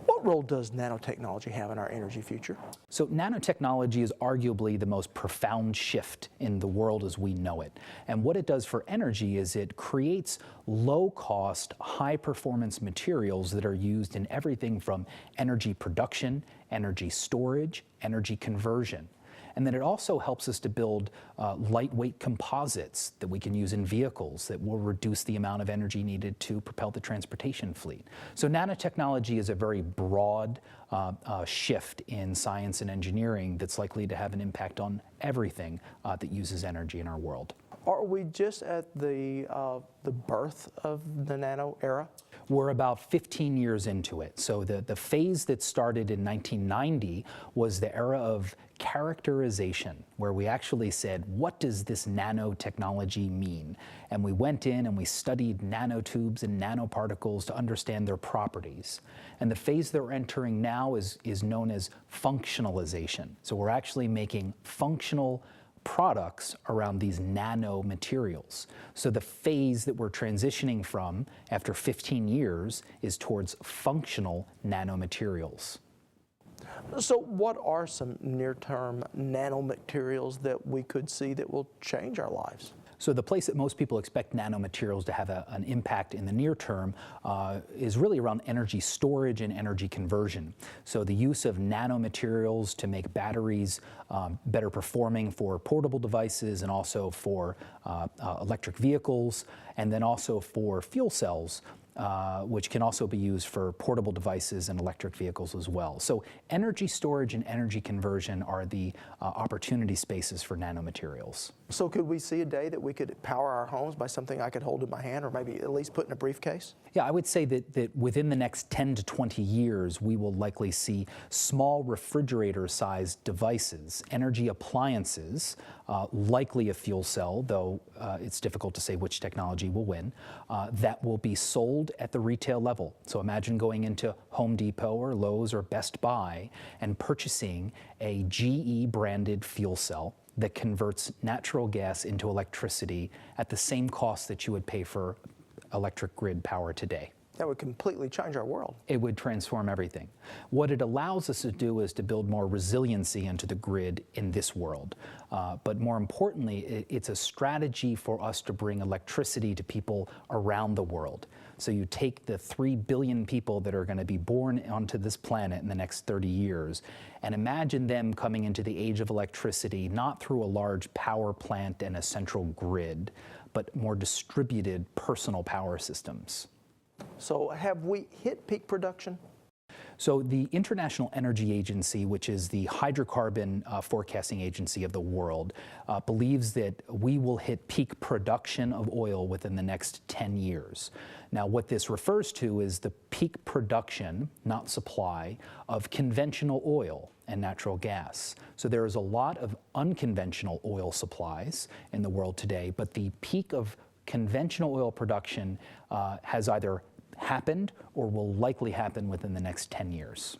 What role does nanotechnology have in our energy future? So nanotechnology is arguably the most profound shift in the world as we know it. And what it does for energy is it creates low-cost, high-performance materials that are used in everything from energy production, energy storage, energy conversion. And then it also helps us to build lightweight composites that we can use in vehicles that will reduce the amount of energy needed to propel the transportation fleet. So nanotechnology is a very broad shift in science and engineering that's likely to have an impact on everything that uses energy in our world. Are we just at the birth of the nano era? We're about 15 years into it. So the phase that started in 1990 was the era of characterization, where we actually said, what does this nanotechnology mean? And we went in and we studied nanotubes and nanoparticles to understand their properties. And the phase that we're entering now is known as functionalization. So we're actually making functional products around these nanomaterials. So the phase that we're transitioning from after 15 years is towards functional nanomaterials. So what are some near-term nanomaterials that we could see that will change our lives? So the place that most people expect nanomaterials to have an impact in the near term is really around energy storage and energy conversion. So the use of nanomaterials to make batteries better performing for portable devices and also for electric vehicles, and then also for fuel cells, which can also be used for portable devices and electric vehicles as well. So energy storage and energy conversion are the opportunity spaces for nanomaterials. So could we see a day that we could power our homes by something I could hold in my hand or maybe at least put in a briefcase? Yeah, I would say that within the next 10 to 20 years, we will likely see small refrigerator-sized devices, energy appliances, likely a fuel cell, though it's difficult to say which technology will win, that will be sold at the retail level. So imagine going into Home Depot or Lowe's or Best Buy and purchasing a GE branded fuel cell that converts natural gas into electricity at the same cost that you would pay for electric grid power today. That would completely change our world. It would transform everything. What it allows us to do is to build more resiliency into the grid in this world. But more importantly, it's a strategy for us to bring electricity to people around the world. So you take the 3 billion people that are going to be born onto this planet in the next 30 years, and imagine them coming into the age of electricity, not through a large power plant and a central grid, but more distributed personal power systems. So have we hit peak production? So the International Energy Agency, which is the hydrocarbon forecasting agency of the world, believes that we will hit peak production of oil within the next 10 years. Now, what this refers to is the peak production, not supply, of conventional oil and natural gas. So there is a lot of unconventional oil supplies in the world today, but the peak of conventional oil production has either happened or will likely happen within the next 10 years.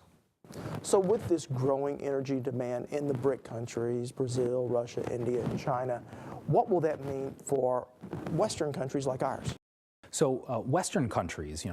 So with this growing energy demand in the BRIC countries, Brazil, Russia, India, and China, what will that mean for Western countries like ours? So Western countries,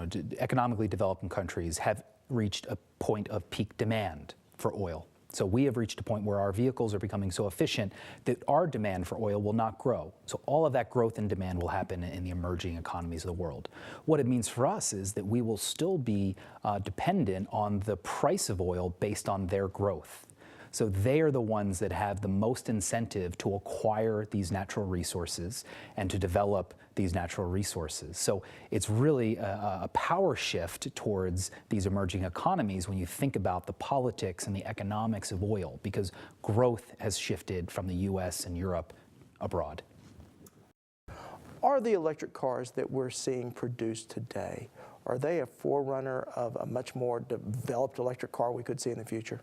economically developing countries, have reached a point of peak demand for oil. So we have reached a point where our vehicles are becoming so efficient that our demand for oil will not grow. So all of that growth and demand will happen in the emerging economies of the world. What it means for us is that we will still be dependent on the price of oil based on their growth. So they are the ones that have the most incentive to acquire these natural resources and to develop these natural resources. So it's really a power shift towards these emerging economies when you think about the politics and the economics of oil, because growth has shifted from the US and Europe abroad. Are the electric cars that we're seeing produced today, are they a forerunner of a much more developed electric car we could see in the future?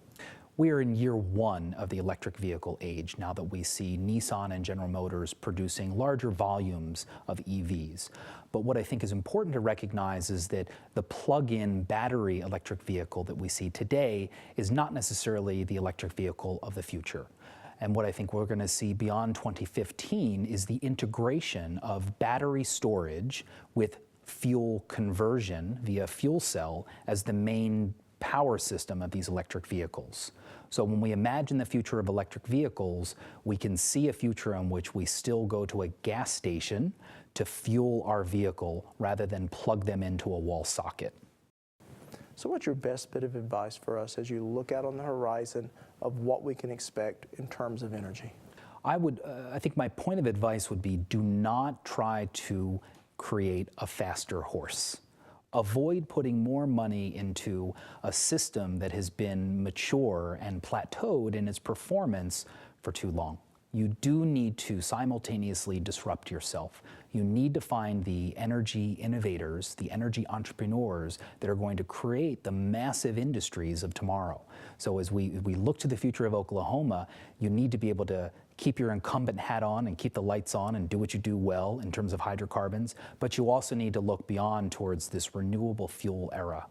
We are in year one of the electric vehicle age now that we see Nissan and General Motors producing larger volumes of EVs. But what I think is important to recognize is that the plug-in battery electric vehicle that we see today is not necessarily the electric vehicle of the future. And what I think we're going to see beyond 2015 is the integration of battery storage with fuel conversion via fuel cell as the main power system of these electric vehicles. So when we imagine the future of electric vehicles, we can see a future in which we still go to a gas station to fuel our vehicle rather than plug them into a wall socket. So what's your best bit of advice for us as you look out on the horizon of what we can expect in terms of energy? I think my point of advice would be, do not try to create a faster horse. Avoid putting more money into a system that has been mature and plateaued in its performance for too long. You do need to simultaneously disrupt yourself. You need to find the energy innovators, the energy entrepreneurs that are going to create the massive industries of tomorrow. So as we look to the future of Oklahoma, you need to be able to keep your incumbent hat on and keep the lights on and do what you do well in terms of hydrocarbons, but you also need to look beyond towards this renewable fuel era.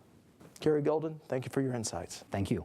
Garry Golden, thank you for your insights. Thank you.